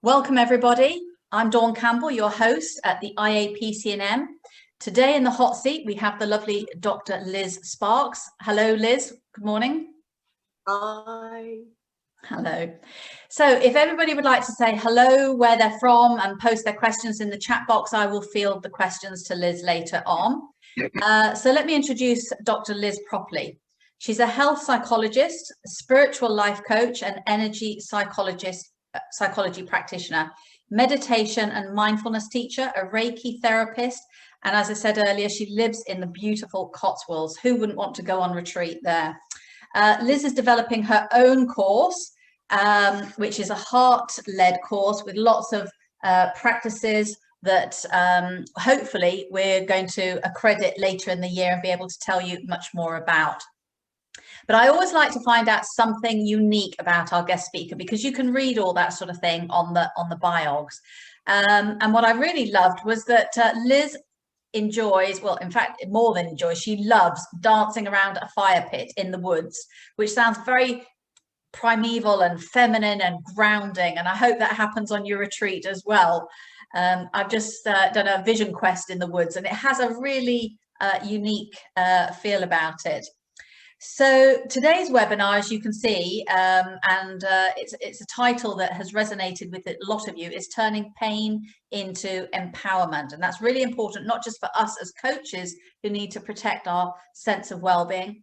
Welcome everybody. I'm Dawn Campbell, your host at the IAPC&M. Today in the hot seat, we have the lovely Dr. Liz Sparks. Hello, Liz. Good morning. Hi. Hello. So if everybody would like to say hello, where they're from, and post their questions in the chat box, I will field the questions to Liz later on. So let me introduce Dr. Liz properly. She's a health psychologist, spiritual life coach, and energy psychology practitioner, meditation and mindfulness teacher, a Reiki therapist, and as I said earlier, she lives in the beautiful Cotswolds. Who wouldn't want to go on retreat there? Liz is developing her own course, which is a heart-led course with lots of practices that hopefully we're going to accredit later in the year and be able to tell you much more about. But I always like to find out something unique about our guest speaker, because you can read all that sort of thing on the biogs. And what I really loved was that Liz enjoys, well, in fact, more than enjoys, she loves dancing around a fire pit in the woods, which sounds very primeval and feminine and grounding. And I hope that happens on your retreat as well. I've just done a vision quest in the woods, and it has a really unique feel about it. So today's webinar, as you can see, it's a title that has resonated with a lot of you, is Turning Pain into Empowerment. And that's really important, not just for us as coaches who need to protect our sense of well-being,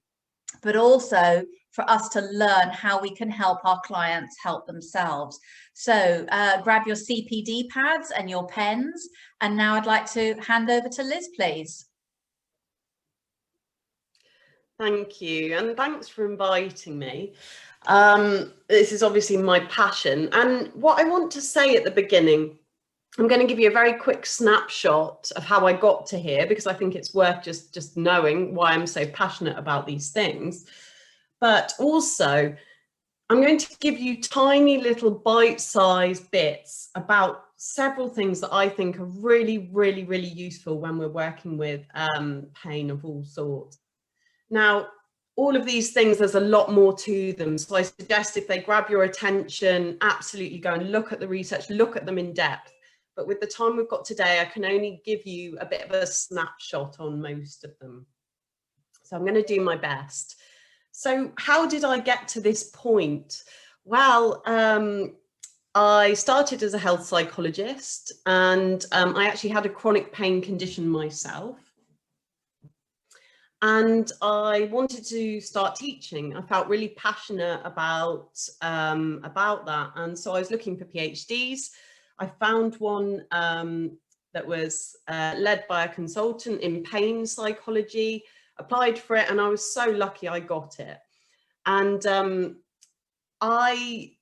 but also for us to learn how we can help our clients help themselves. So grab your CPD pads and your pens. And now I'd like to hand over to Liz, please. Thank you, and thanks for inviting me. This is obviously my passion, and what I want to say at the beginning, I'm going to give you a very quick snapshot of how I got to here, because I think it's worth just knowing why I'm so passionate about these things. But also, I'm going to give you tiny little bite-sized bits about several things that I think are really, really, really useful when we're working with pain of all sorts. Now, all of these things, there's a lot more to them. So I suggest if they grab your attention, absolutely go and look at the research, look at them in depth. But with the time we've got today, I can only give you a bit of a snapshot on most of them. So I'm going to do my best. So how did I get to this point? Well, I started as a health psychologist, and I actually had a chronic pain condition myself. And I wanted to start teaching. I felt really passionate about that. And so I was looking for PhDs. I found one that was led by a consultant in pain psychology, applied for it, and I was so lucky I got it. And I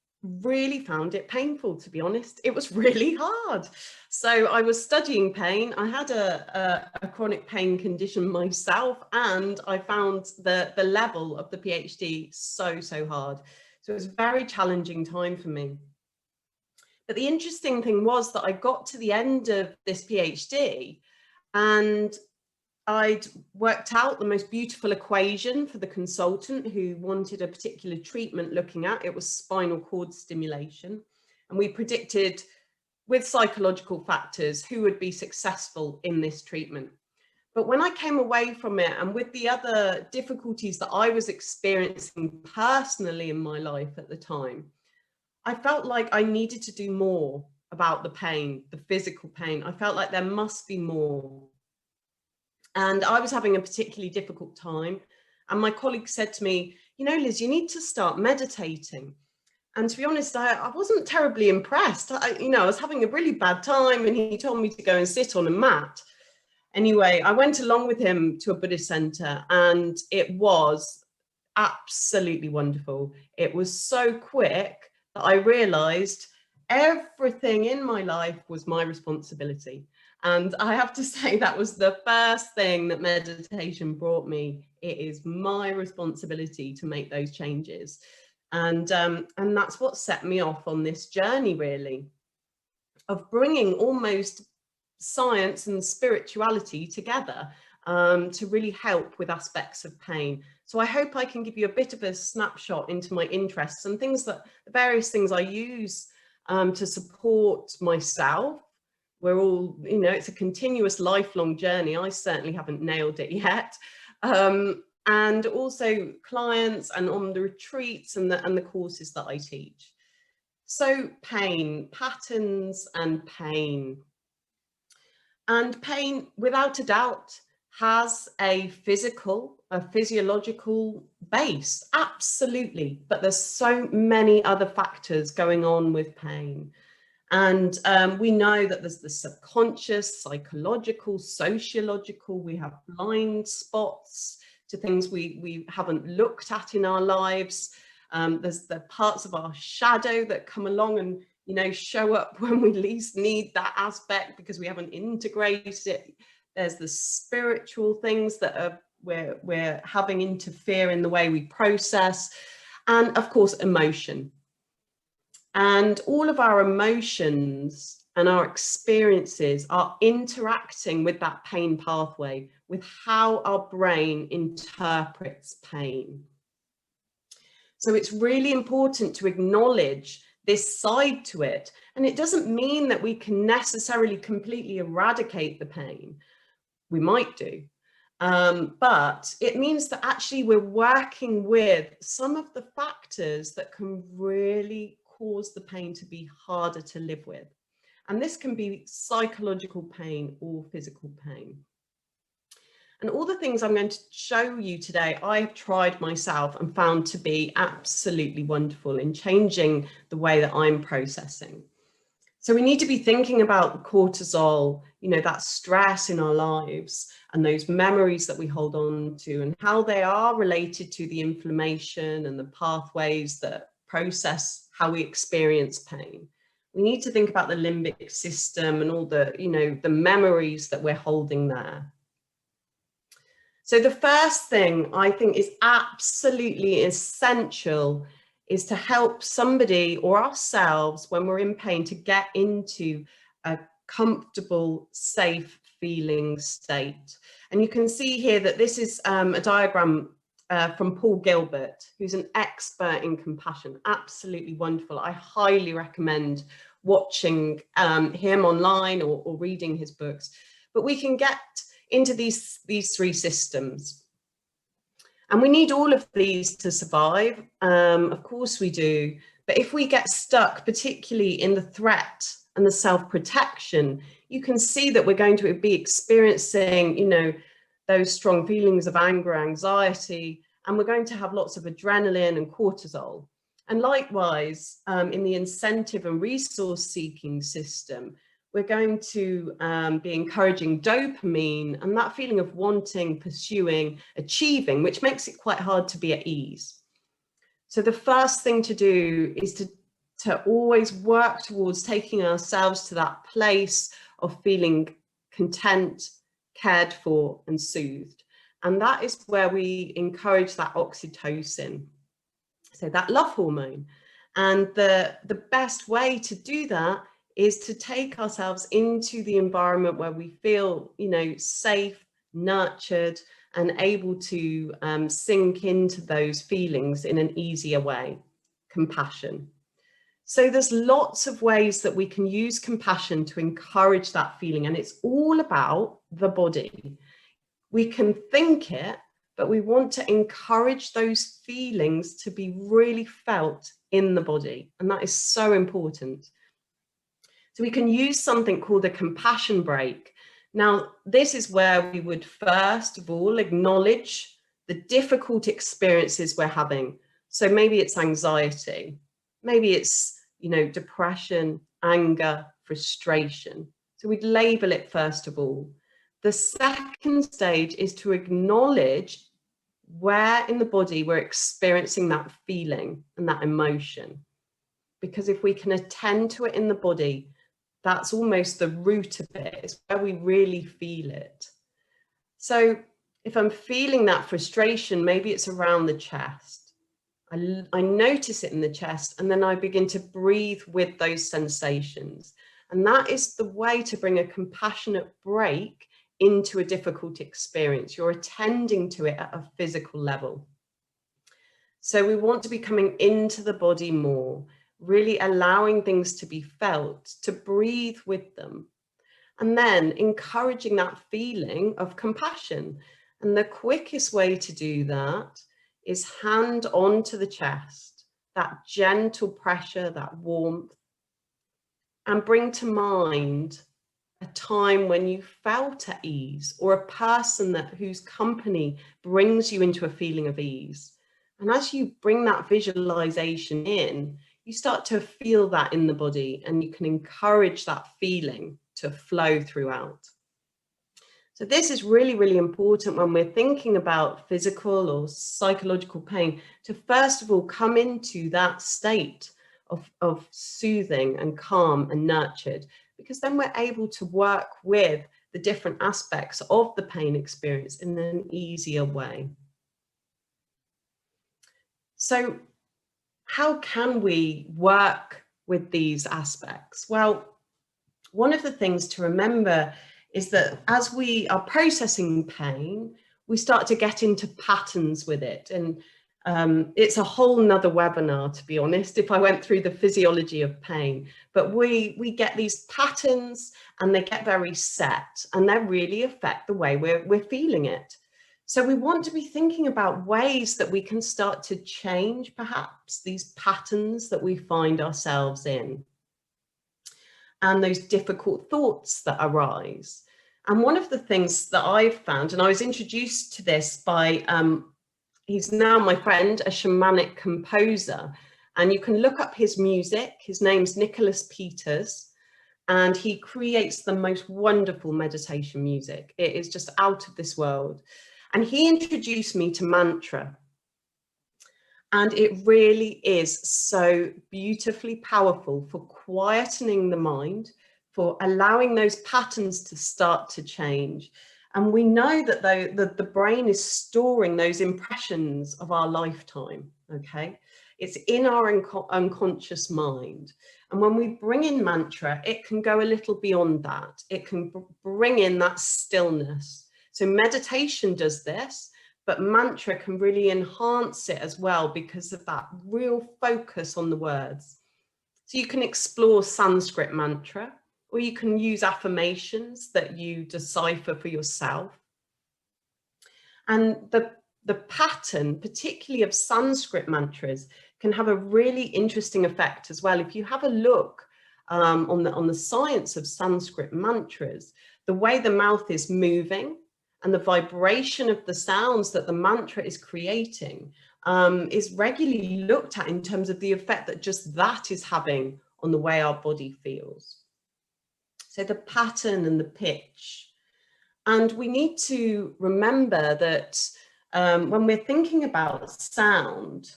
really found it painful, to be honest. It was really hard. So I was studying pain. I had a chronic pain condition myself, and I found the level of the PhD so hard. So it was a very challenging time for me. But the interesting thing was that I got to the end of this PhD, and I'd worked out the most beautiful equation for the consultant who wanted a particular treatment looking at. It was spinal cord stimulation. And we predicted with psychological factors who would be successful in this treatment. But when I came away from it, and with the other difficulties that I was experiencing personally in my life at the time, I felt like I needed to do more about the pain, the physical pain. I felt like there must be more. And I was having a particularly difficult time. And my colleague said to me, you know, Liz, you need to start meditating. And to be honest, I wasn't terribly impressed. I was having a really bad time, and he told me to go and sit on a mat. Anyway, I went along with him to a Buddhist center, and it was absolutely wonderful. It was so quick that I realized everything in my life was my responsibility. And I have to say that was the first thing that meditation brought me. It is my responsibility to make those changes. And that's what set me off on this journey, really, of bringing almost science and spirituality together to really help with aspects of pain. So I hope I can give you a bit of a snapshot into my interests and things that the various things I use to support myself. We're all, you know, it's a continuous lifelong journey. I certainly haven't nailed it yet. And also clients and on the retreats and the courses that I teach. So pain, patterns and pain. And pain, without a doubt, has a physiological base, absolutely. But there's so many other factors going on with pain. And we know that there's the subconscious, psychological, sociological, we have blind spots to things we haven't looked at in our lives. There's the parts of our shadow that come along and, you know, show up when we least need that aspect because we haven't integrated it. There's the spiritual things that we're having interfere in the way we process, and of course emotion. And all of our emotions and our experiences are interacting with that pain pathway, with how our brain interprets pain. So it's really important to acknowledge this side to it. And it doesn't mean that we can necessarily completely eradicate the pain. We might do. But it means that actually we're working with some of the factors that can really cause the pain to be harder to live with. And this can be psychological pain or physical pain. And all the things I'm going to show you today, I have tried myself and found to be absolutely wonderful in changing the way that I'm processing. So we need to be thinking about cortisol, you know, that stress in our lives and those memories that we hold on to and how they are related to the inflammation and the pathways that process how we experience pain. We need to think about the limbic system and all the, you know, the memories that we're holding there. So the first thing I think is absolutely essential is to help somebody or ourselves when we're in pain to get into a comfortable, safe feeling state. And you can see here that this is a diagram from Paul Gilbert, who's an expert in compassion. Absolutely wonderful. I highly recommend watching him online or reading his books. But we can get into these three systems. And we need all of these to survive. Of course we do. But if we get stuck, particularly in the threat and the self-protection, you can see that we're going to be experiencing, you know, those strong feelings of anger, anxiety, and we're going to have lots of adrenaline and cortisol. And likewise, in the incentive and resource-seeking system, we're going to be encouraging dopamine and that feeling of wanting, pursuing, achieving, which makes it quite hard to be at ease. So the first thing to do is to always work towards taking ourselves to that place of feeling content, cared for and soothed. And that is where we encourage that oxytocin, so that love hormone. And the best way to do that is to take ourselves into the environment where we feel, you know, safe, nurtured, and able to sink into those feelings in an easier way. Compassion. So there's lots of ways that we can use compassion to encourage that feeling, and it's all about the body. We can think it, but we want to encourage those feelings to be really felt in the body, and that is so important. So we can use something called a compassion break. Now, this is where we would first of all acknowledge the difficult experiences we're having. So maybe it's anxiety, maybe it's, you know, depression, anger, frustration. So we'd label it first of all. The second stage is to acknowledge where in the body we're experiencing that feeling and that emotion. Because if we can attend to it in the body, that's almost the root of it. It's where we really feel it. So if I'm feeling that frustration, maybe it's around the chest. I notice it in the chest, and then I begin to breathe with those sensations. And that is the way to bring a compassionate break into a difficult experience. You're attending to it at a physical level. So we want to be coming into the body more. really allowing things to be felt, to breathe with them, and then encouraging that feeling of compassion. And the quickest way to do that is hand onto the chest, that gentle pressure, that warmth, and bring to mind a time when you felt at ease, or a person whose company brings you into a feeling of ease. And as you bring that visualization in, you start to feel that in the body, and you can encourage that feeling to flow throughout. So this is really, really important when we're thinking about physical or psychological pain, to first of all come into that state of soothing and calm and nurtured, because then we're able to work with the different aspects of the pain experience in an easier way. So how can we work with these aspects? Well, one of the things to remember is that as we are processing pain, we start to get into patterns with it. And it's a whole nother webinar, to be honest, if I went through the physiology of pain. But we get these patterns, and they get very set, and they really affect the way we're feeling it. So we want to be thinking about ways that we can start to change, perhaps, these patterns that we find ourselves in, and those difficult thoughts that arise. And one of the things that I've found, and I was introduced to this by, he's now my friend, a shamanic composer, and you can look up his music. His name's Nicholas Peters, and he creates the most wonderful meditation music. It is just out of this world. And he introduced me to mantra. And it really is so beautifully powerful for quietening the mind, for allowing those patterns to start to change. And we know that the brain is storing those impressions of our lifetime, okay? It's in our unconscious mind. And when we bring in mantra, it can go a little beyond that. It can bring in that stillness. So meditation does this, but mantra can really enhance it as well, because of that real focus on the words. So you can explore Sanskrit mantra, or you can use affirmations that you decipher for yourself. And the pattern, particularly of Sanskrit mantras, can have a really interesting effect as well. If you have a look on the science of Sanskrit mantras, the way the mouth is moving and the vibration of the sounds that the mantra is creating is regularly looked at in terms of the effect that just that is having on the way our body feels. So the pattern and the pitch. And we need to remember that when we're thinking about sound,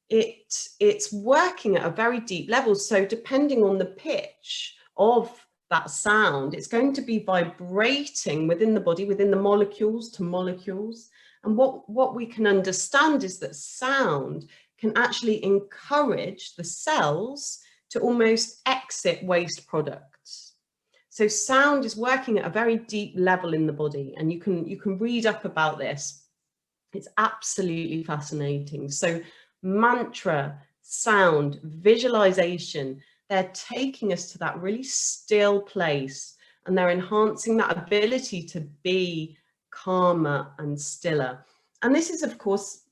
it's working at a very deep level. So depending on the pitch of that sound, it's going to be vibrating within the body, within the molecules to molecules. And what we can understand is that sound can actually encourage the cells to almost exit waste products. So sound is working at a very deep level in the body, and you can read up about this. It's absolutely fascinating. So mantra, sound, visualization, they're taking us to that really still place, and they're enhancing that ability to be calmer and stiller. And this is, of course,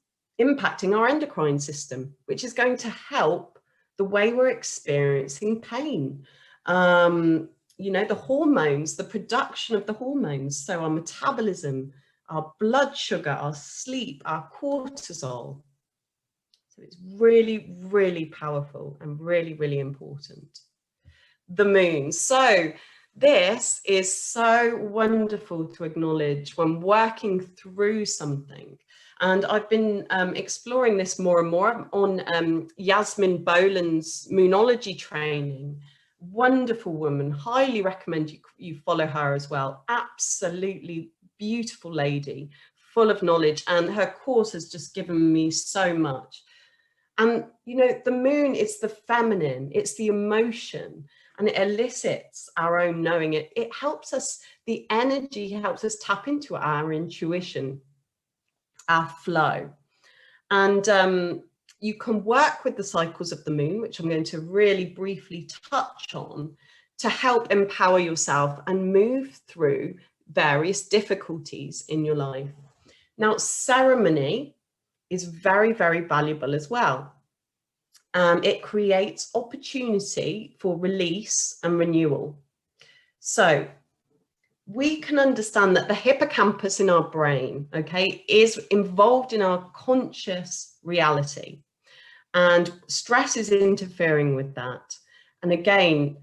impacting our endocrine system, which is going to help the way we're experiencing pain. You know, the hormones, the production of the hormones, so our metabolism, our blood sugar, our sleep, our cortisol. So it's really, really powerful and really, really important. The moon. So this is so wonderful to acknowledge when working through something. And I've been exploring this more and more on Yasmin Boland's Moonology training. Wonderful woman, highly recommend you follow her as well. Absolutely beautiful lady, full of knowledge, and her course has just given me so much. And you know, the moon, it's the feminine, it's the emotion, and it elicits our own knowing. It helps us, the energy helps us tap into our intuition, our flow. And you can work with the cycles of the moon, which I'm going to really briefly touch on, to help empower yourself and move through various difficulties in your life. Now, ceremony is very, very valuable as well. It creates opportunity for release and renewal. So we can understand that the hippocampus in our brain, okay, is involved in our conscious reality, and stress is interfering with that. And again,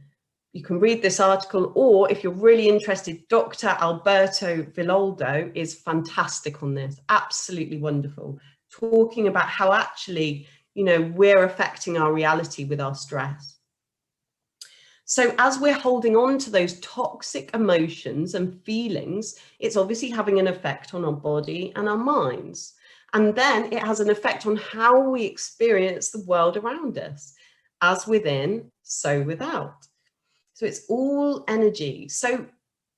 you can read this article, or if you're really interested, Dr. Alberto Villoldo is fantastic on this, absolutely wonderful, talking about how actually, you know, we're affecting our reality with our stress. So as we're holding on to those toxic emotions and feelings, it's obviously having an effect on our body and our minds. And then it has an effect on how we experience the world around us, as within, so without. So it's all energy. So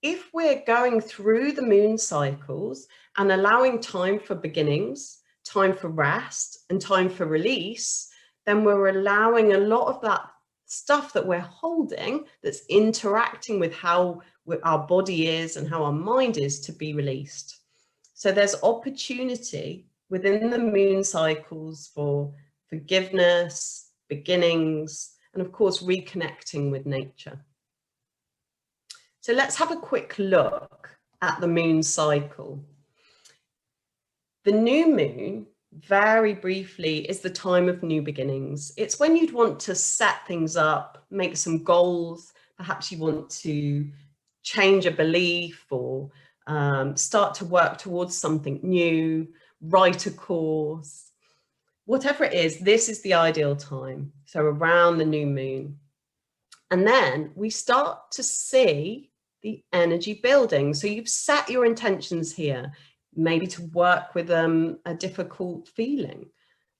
if we're going through the moon cycles and allowing time for beginnings, time for rest, and time for release, then we're allowing a lot of that stuff that we're holding that's interacting with how our body is and how our mind is to be released. So there's opportunity within the moon cycles for forgiveness, beginnings, and of course, reconnecting with nature. So let's have a quick look at the moon cycle. The new moon, very briefly, is the time of new beginnings. It's when you'd want to set things up, make some goals. Perhaps you want to change a belief or start to work towards something new, write a course. Whatever it is, this is the ideal time. So around the new moon. And then we start to see the energy building. So you've set your intentions here, maybe to work with a difficult feeling.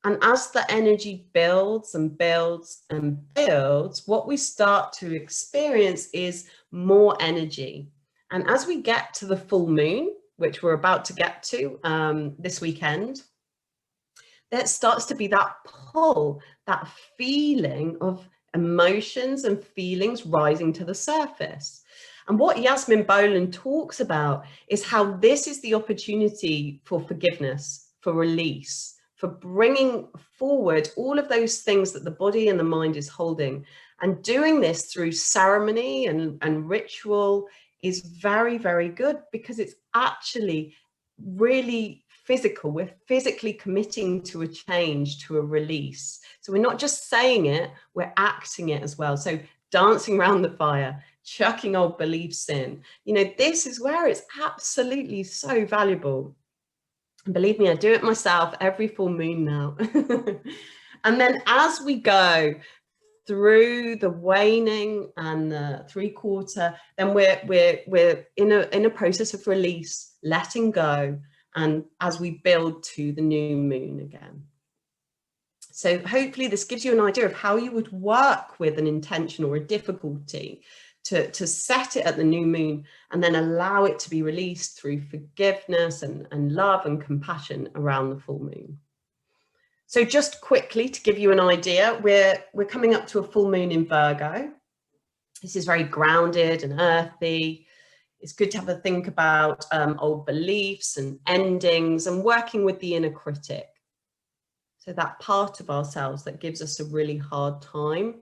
And as the energy builds and builds and builds, what we start to experience is more energy. And as we get to the full moon, which we're about to get to this weekend, there starts to be that pull, that feeling of emotions and feelings rising to the surface. And what Yasmin Boland talks about is how this is the opportunity for forgiveness, for release, for bringing forward all of those things that the body and the mind is holding. And doing this through ceremony and ritual is very, very good, because it's actually really physical. We're physically committing to a change, to a release. So we're not just saying it, we're acting it as well. So dancing around the fire, chucking old beliefs in, you know, this is where it's absolutely so valuable. And believe me, I do it myself every full moon now. And then as we go through the waning and the 3/4, then we're in a process of release, letting go, and as we build to the new moon again. So hopefully this gives you an idea of how you would work with an intention or a difficulty to set it at the new moon, and then allow it to be released through forgiveness and love and compassion around the full moon. So just quickly to give you an idea, we're coming up to a full moon in Virgo. This is very grounded and earthy. It's good to have a think about old beliefs and endings and working with the inner critic. So that part of ourselves that gives us a really hard time.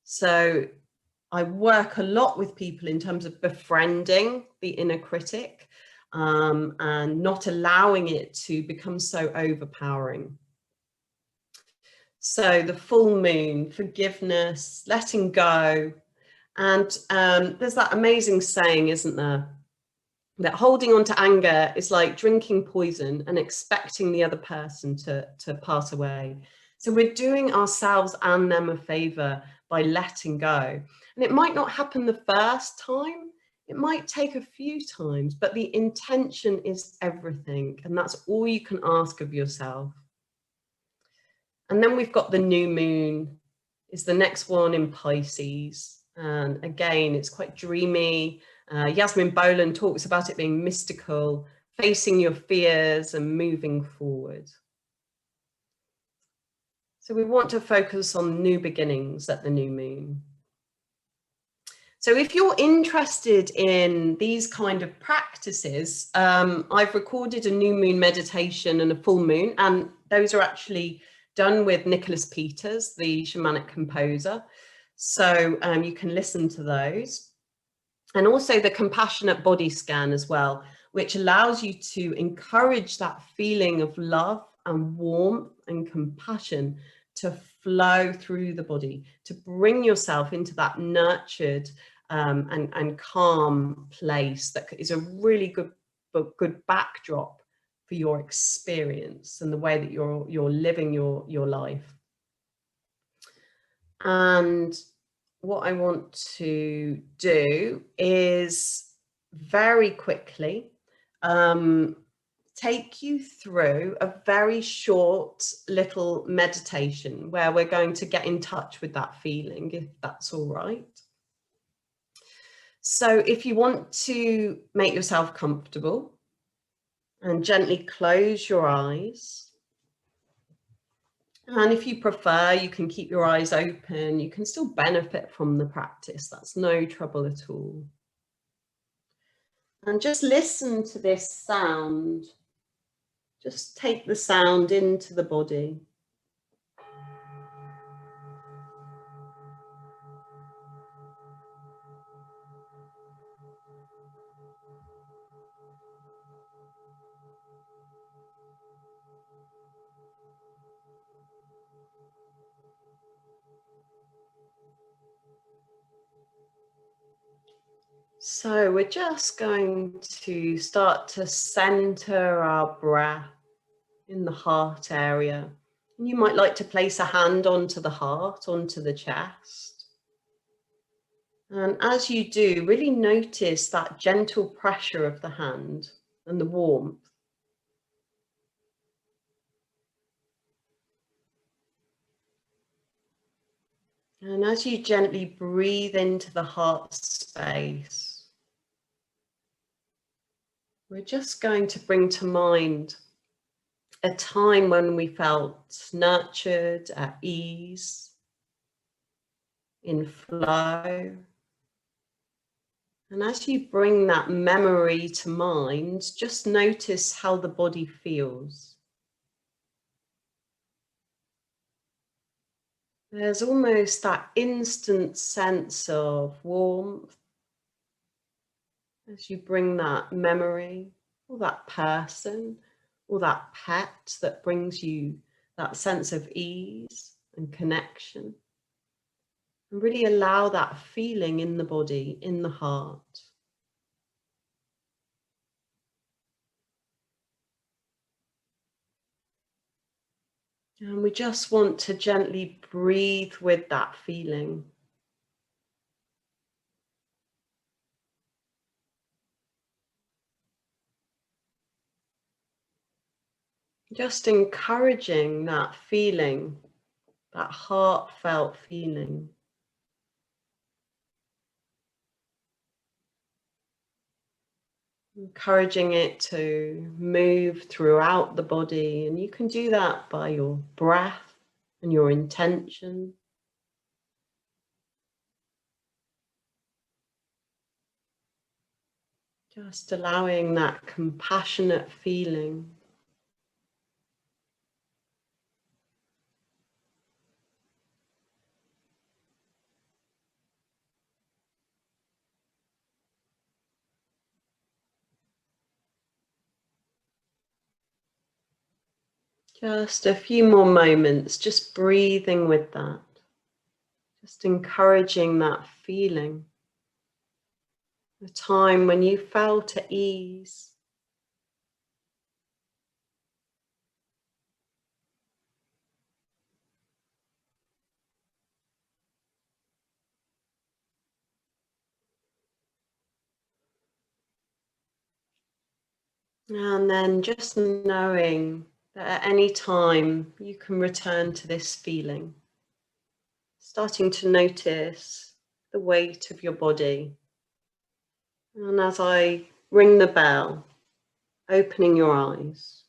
So I work a lot with people in terms of befriending the inner critic and not allowing it to become so overpowering. So the full moon, forgiveness, letting go. And there's that amazing saying, isn't there, that holding on to anger is like drinking poison and expecting the other person to pass away. So we're doing ourselves and them a favor by letting go. And it might not happen the first time, it might take a few times, but the intention is everything. And that's all you can ask of yourself. And then we've got the new moon, is the next one in Pisces. And again, it's quite dreamy. Yasmin Boland talks about it being mystical, facing your fears and moving forward. So we want to focus on new beginnings at the new moon. So if you're interested in these kind of practices, I've recorded a new moon meditation and a full moon, and those are actually done with Nicholas Peters, the shamanic composer. So you can listen to those. And also the compassionate body scan as well, which allows you to encourage that feeling of love and warmth and compassion to flow through the body, to bring yourself into that nurtured and calm place that is a really good backdrop for your experience and the way that you're living your life. And what I want to do is very quickly take you through a very short little meditation where we're going to get in touch with that feeling, if that's all right. So if you want to make yourself comfortable and gently close your eyes. And if you prefer, you can keep your eyes open. You can still benefit from the practice. That's no trouble at all. And just listen to this sound. Just take the sound into the body. So we're just going to start to center our breath in the heart area. And you might like to place a hand onto the heart, onto the chest. And as you do, really notice that gentle pressure of the hand and the warmth. And as you gently breathe into the heart space, we're just going to bring to mind a time when we felt nurtured, at ease, in flow. And as you bring that memory to mind, just notice how the body feels. There's almost that instant sense of warmth as you bring that memory, or that person, or that pet that brings you that sense of ease and connection. And really allow that feeling in the body, in the heart. And we just want to gently breathe with that feeling. Just encouraging that feeling, that heartfelt feeling. Encouraging it to move throughout the body, and you can do that by your breath and your intention. Just allowing that compassionate feeling. Just a few more moments, just breathing with that. Just encouraging that feeling. A time when you felt at ease. And then just knowing that at any time you can return to this feeling. Starting to notice the weight of your body. And as I ring the bell, opening your eyes.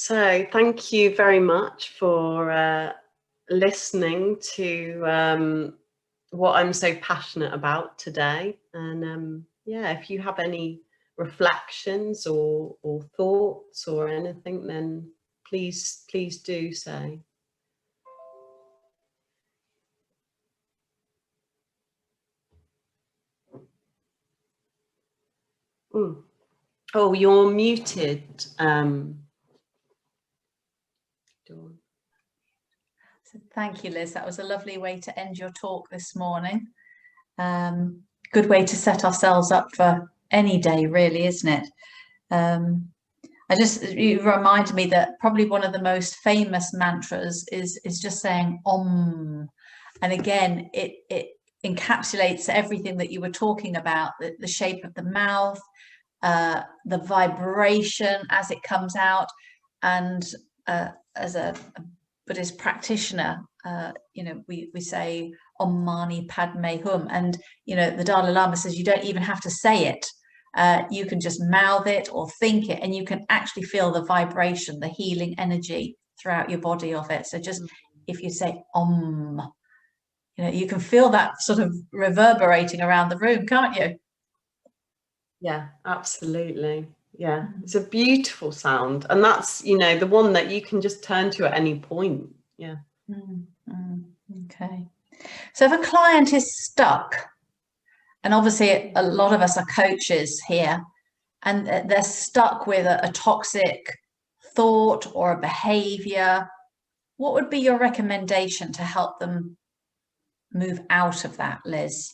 So thank you very much for listening to what I'm so passionate about today. And yeah, if you have any reflections or thoughts or anything, then please do say. Oh, you're muted, Dawn. So thank you, Liz. That was a lovely way to end your talk this morning. Good way to set ourselves up for any day, really, isn't it? You reminded me that probably one of the most famous mantras is just saying Om. And again, it encapsulates everything that you were talking about, the shape of the mouth, the vibration as it comes out. And as a Buddhist practitioner, we say Om Mani Padme Hum. And, the Dalai Lama says you don't even have to say it. You can just mouth it or think it, and you can actually feel the vibration, the healing energy throughout your body of it. So just if you say Om, you can feel that sort of reverberating around the room, can't you? Yeah, absolutely. Yeah, it's a beautiful sound, and that's the one that you can just turn to at any point. Yeah. Okay. So if a client is stuck, and obviously a lot of us are coaches here, and they're stuck with a toxic thought or a behavior, what would be your recommendation to help them move out of that, Liz?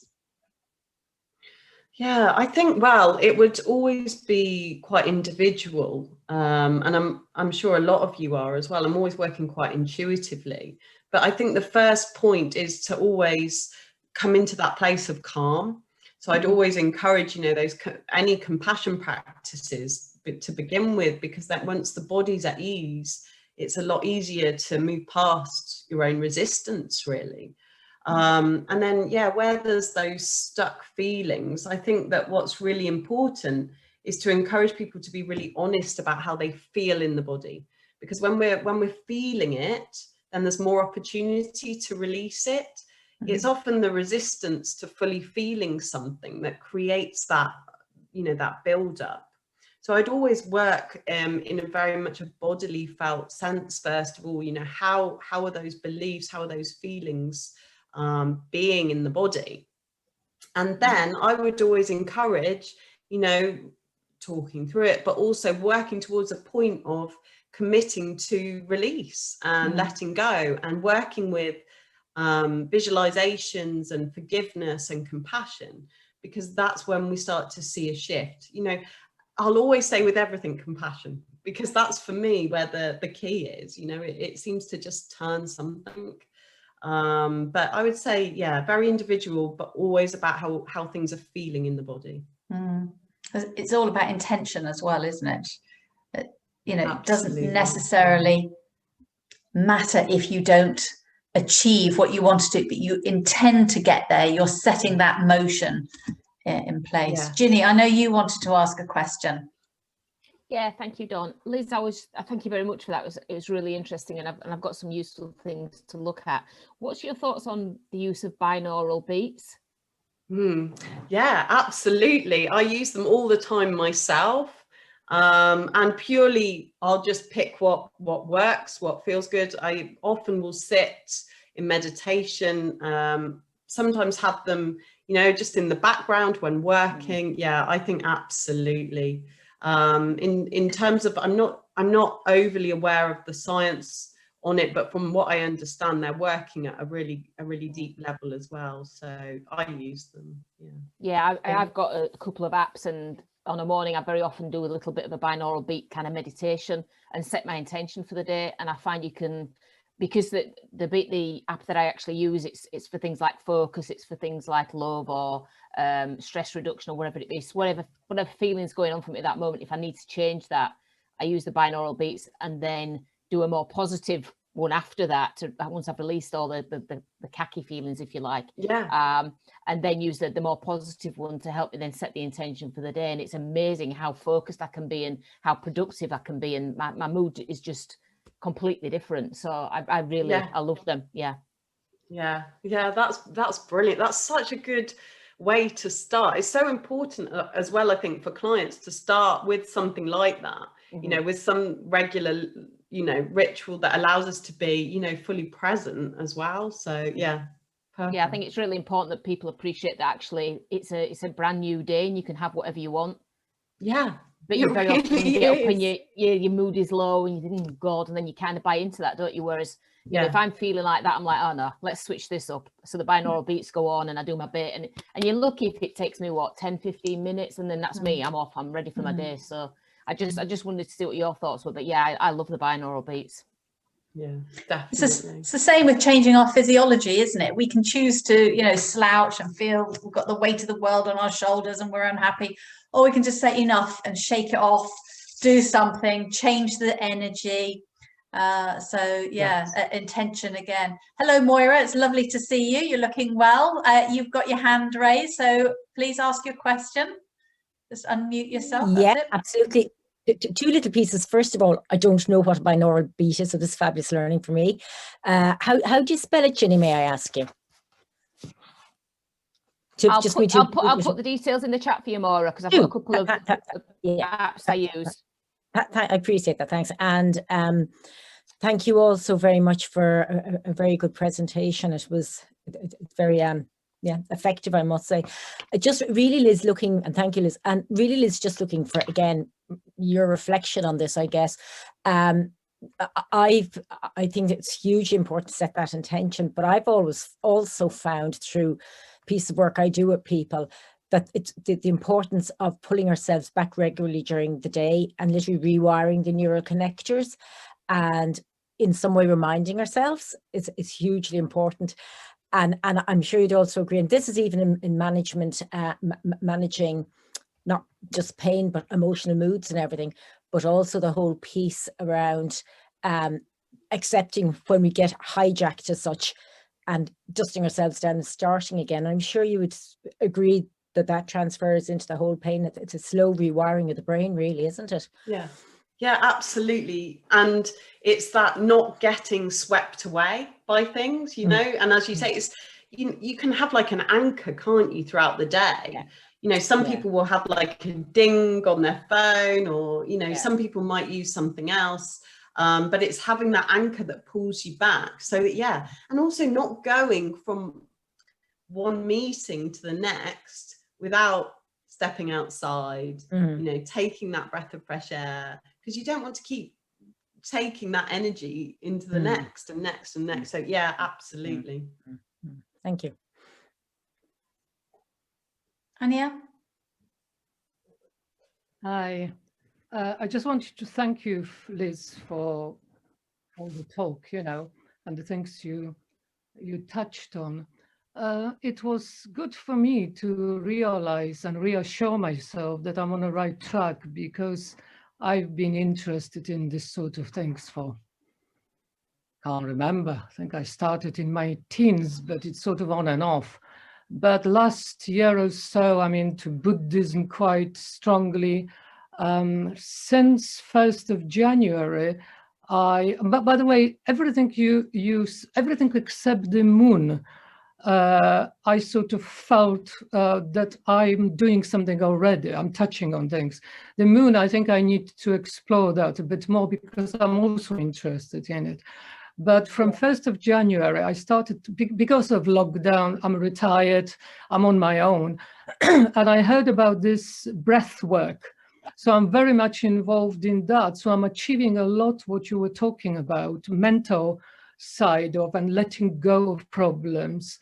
Yeah, I think, well, it would always be quite individual. And I'm sure a lot of you are as well. I'm always working quite intuitively. But I think the first point is to always come into that place of calm. So I'd always encourage, any compassion practices to begin with, because that once the body's at ease, it's a lot easier to move past your own resistance, really. And then, yeah, where there's those stuck feelings, I think that what's really important is to encourage people to be really honest about how they feel in the body, because when we're feeling it, then there's more opportunity to release it. It's often the resistance to fully feeling something that creates that, that build-up. So I'd always work in a very much a bodily felt sense, first of all, how are those beliefs, how are those feelings being in the body? And then I would always encourage, talking through it, but also working towards a point of committing to release and letting go, and working with visualizations and forgiveness and compassion, because that's when we start to see a shift. I'll always say with everything, compassion, because that's for me where the key is. It seems to just turn something. But I would say, yeah, very individual, but always about how things are feeling in the body. It's all about intention as well, isn't it? Absolutely. It doesn't necessarily matter if you don't achieve what you want to do, but you intend to get there. You're setting that motion in place. Yeah. Ginny, I know you wanted to ask a question. Yeah, thank you, Dawn. Liz, thank you very much for that. It was really interesting, and I've got some useful things to look at. What's your thoughts on the use of binaural beats? Yeah, absolutely. I use them all the time myself, and purely I'll just pick what works, what feels good. I often will sit in meditation, sometimes have them, just in the background when working. Yeah, I think absolutely. In terms of, I'm not overly aware of the science on it, but from what I understand, they're working at a really deep level as well. So I use them. Yeah, I've got a couple of apps, and on a morning I very often do a little bit of a binaural beat kind of meditation and set my intention for the day. And I find you can, because the app that I actually use, it's for things like focus, it's for things like love or stress reduction or whatever it is, whatever feeling's going on for me at that moment. If I need to change that, I use the binaural beats and then do a more positive one after that, once I've released all the khaki feelings, if you like. Yeah. And then use the more positive one to help me then set the intention for the day. And it's amazing how focused I can be and how productive I can be, and my mood is just completely different. So I really, I love them. Yeah. That's brilliant. That's such a good way to start. It's so important as well, I think, for clients to start with something like that, you know, with some regular, you know, ritual that allows us to be, you know, fully present as well. So yeah. Perfect. Yeah, I think it's really important that people appreciate that actually it's a brand new day and you can have whatever you want. Yeah. But you very often get up and your mood is low and you think, oh God, and then you kind of buy into that, don't you? Whereas, you know, if I'm feeling like that, I'm like, oh no, let's switch this up. So the binaural beats go on and I do my bit, and you're lucky if it takes me, what, 10, 15 minutes, and then that's me, I'm off, I'm ready for my day. So I just wanted to see what your thoughts were, but yeah, I love the binaural beats. Yeah, definitely. It's the same with changing our physiology, isn't it? We can choose to, you know, slouch and feel we've got the weight of the world on our shoulders and we're unhappy, or we can just say enough and shake it off, do something, change the energy. So yeah, intention again. Hello, Moira. It's lovely to see you. You're looking well. You've got your hand raised, so please ask your question. Just unmute yourself. Yeah, absolutely. Two little pieces. First of all, I don't know what a binaural beat is, so this is fabulous learning for me. How do you spell it, Ginny, may I ask you? I'll put the details in the chat for you, Maura, because I've got a couple of apps I use. I appreciate that, thanks. And thank you also very much for a very good presentation. It was very effective, I must say. Just really, Liz, looking, and thank you, Liz, and really, Liz, just looking for, again, your reflection on this, I guess. I think it's hugely important to set that intention, but I've always also found through piece of work I do with people that it's the importance of pulling ourselves back regularly during the day and literally rewiring the neural connectors, and in some way reminding ourselves it's hugely important. And I'm sure you'd also agree, and this is even in management, managing not just pain, but emotional moods and everything, but also the whole piece around accepting when we get hijacked as such and dusting ourselves down and starting again. I'm sure you would agree that that transfers into the whole pain. It's a slow rewiring of the brain, really, isn't it? Yeah, absolutely. And it's that not getting swept away by things, you know, and as you say, it's you can have like an anchor, can't you, throughout the day? You know, some people will have like a ding on their phone, or, you know, some people might use something else. But it's having that anchor that pulls you back. So that, and also not going from one meeting to the next without stepping outside, you know, taking that breath of fresh air, because you don't want to keep taking that energy into the next and next and next. So yeah, absolutely. Thank you. Anya? Hi. I just wanted to thank you, Liz, for all the talk, you know, and the things you touched on. It was good for me to realize and reassure myself that I'm on the right track, because I've been interested in this sort of things for, can't remember, I think I started in my teens, but it's sort of on and off. But last year or so, I'm into Buddhism quite strongly. Since 1st of January, but by the way, everything you use, everything except the moon, I sort of felt that I'm doing something already. I'm touching on things. The moon, I think I need to explore that a bit more, because I'm also interested in it. But from 1st of January, I started, because of lockdown, I'm retired, I'm on my own, and I heard about this breath work. So I'm very much involved in that. So I'm achieving a lot what you were talking about, mental side of, and letting go of problems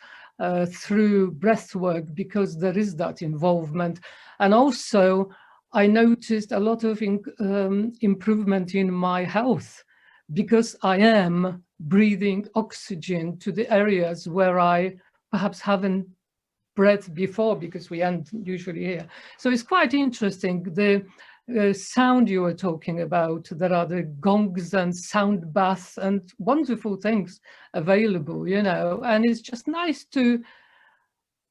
through breath work, because there is that involvement. And also I noticed a lot of improvement in my health, because I am breathing oxygen to the areas where I perhaps haven't breathed before, because we aren't usually here. So it's quite interesting. sound you were talking about. There are the gongs and sound baths and wonderful things available, you know, and it's just nice to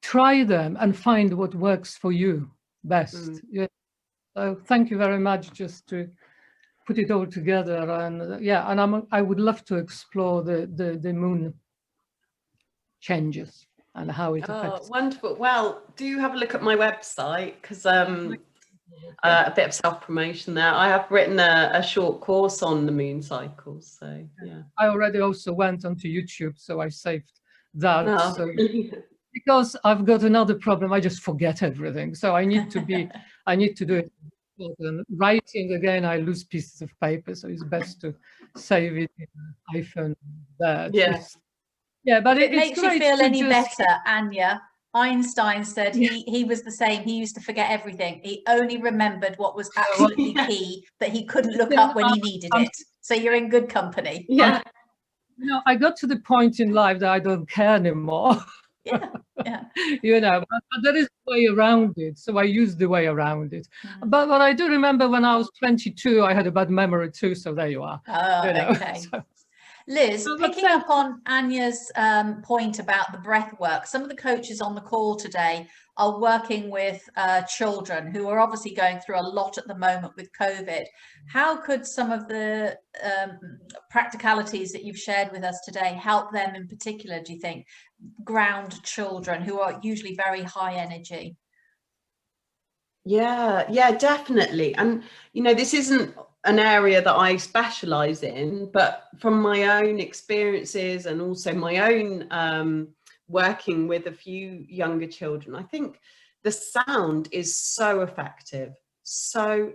try them and find what works for you best. Yeah. So thank you very much, just to put it all together. And yeah, and I would love to explore the moon changes and how it affects. Wonderful. Well, do have a look at my website, because a bit of self-promotion there. I have written a short course on the moon cycles. So yeah. I already also went onto YouTube, so I saved that. Oh. So, because I've got another problem, I just forget everything. So I need to be, I need to do it. And writing again, I lose pieces of paper, so it's best to save it in an iPhone there. Yes. Yeah, but if it makes you feel any just... better, Anya, Einstein said he was the same. He used to forget everything. He only remembered what was absolutely key that he couldn't look up when he needed it. So you're in good company. Yeah. You know, I got to the point in life that I don't care anymore. Yeah, yeah. You know, but there is a way around it, so I use the way around it. But I do remember when I was 22, I had a bad memory too, so there you are. You know, okay. so. Liz, picking up on Anya's point about the breath work, some of the coaches on the call today are working with children who are obviously going through a lot at the moment with COVID. How could some of the practicalities that you've shared with us today help them in particular, do you think, ground children who are usually very high energy? Yeah, definitely. And, you know, this isn't an area that I specialize in, but from my own experiences and also my own working with a few younger children, I think the sound is so effective, so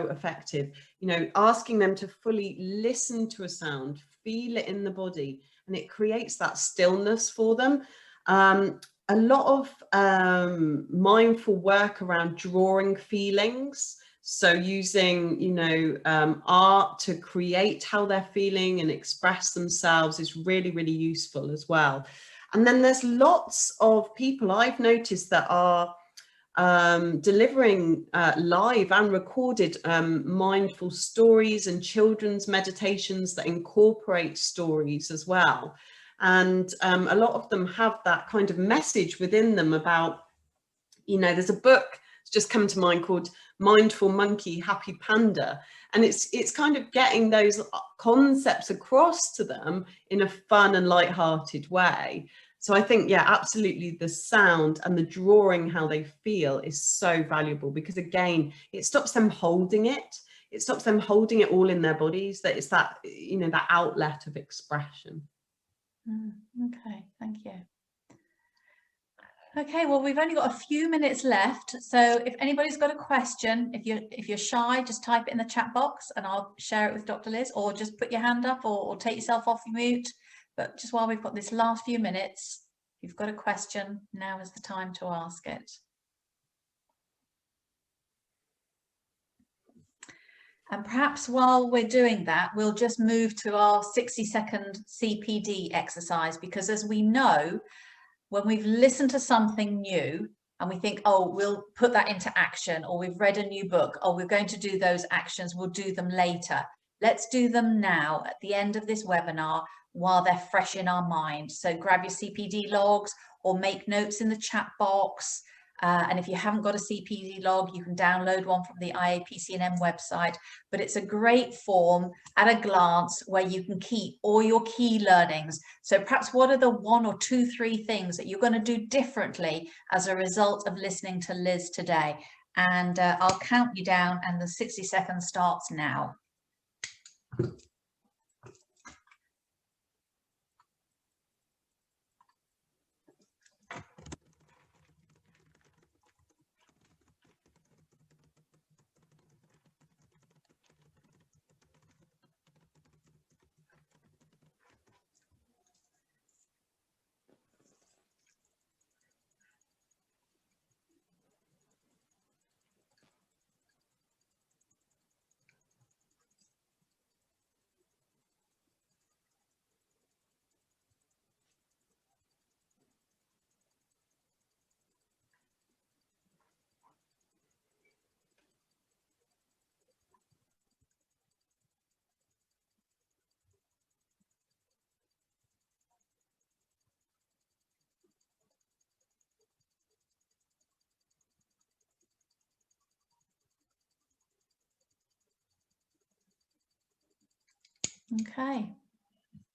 effective. You know, asking them to fully listen to a sound, feel it in the body, and it creates that stillness for them. A lot of mindful work around drawing feelings. So using, you know, art to create how they're feeling and express themselves is really, really useful as well. And then there's lots of people I've noticed that are delivering live and recorded mindful stories and children's meditations that incorporate stories as well. And a lot of them have that kind of message within them about, you know, there's a book that's just come to mind called Mindful Monkey, Happy Panda. And it's kind of getting those concepts across to them in a fun and light-hearted way. So I think, yeah, absolutely, the sound and the drawing how they feel is so valuable, because again, it stops them holding it. It stops them holding it all in their bodies. That it's that, you know, that outlet of expression. Okay, thank you. Okay, well, we've only got a few minutes left, so if anybody's got a question, if you're shy, just type it in the chat box and I'll share it with Dr. Liz, or just put your hand up or take yourself off mute. But just while we've got this last few minutes, if you've got a question, now is the time to ask it. And perhaps while we're doing that, we'll just move to our 60-second CPD exercise, because as we know, when we've listened to something new and we think, oh, we'll put that into action, or we've read a new book, or we're going to do those actions, we'll do them later. Let's do them now at the end of this webinar while they're fresh in our mind. So grab your CPD logs or make notes in the chat box. And if you haven't got a CPD log, you can download one from the IAPC&M website. But it's a great form at a glance where you can keep all your key learnings. So perhaps what are the 1 or 2, 3 things that you're going to do differently as a result of listening to Liz today? And I'll count you down, and the 60 seconds starts now. Okay.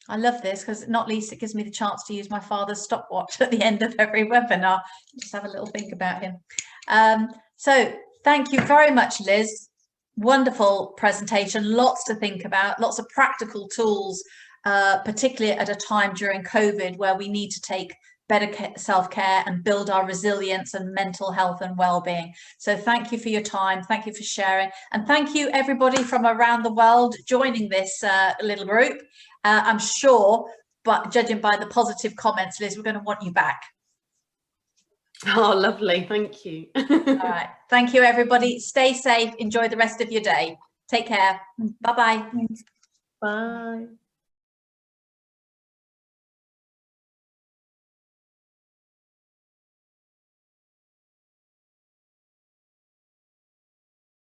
I love this because not least it gives me the chance to use my father's stopwatch at the end of every webinar. Just have a little think about him. So thank you very much, Liz. Wonderful presentation, lots to think about, lots of practical tools, particularly at a time during COVID where we need to take better self-care and build our resilience and mental health and well-being. So thank you for your time, thank you for sharing, and thank you everybody from around the world joining this little group. I'm sure, but judging by the positive comments, Liz, we're going to want you back. Oh, lovely. Thank you. All right. Thank you, everybody. Stay safe. Enjoy the rest of your day. Take care. Bye-bye. Bye.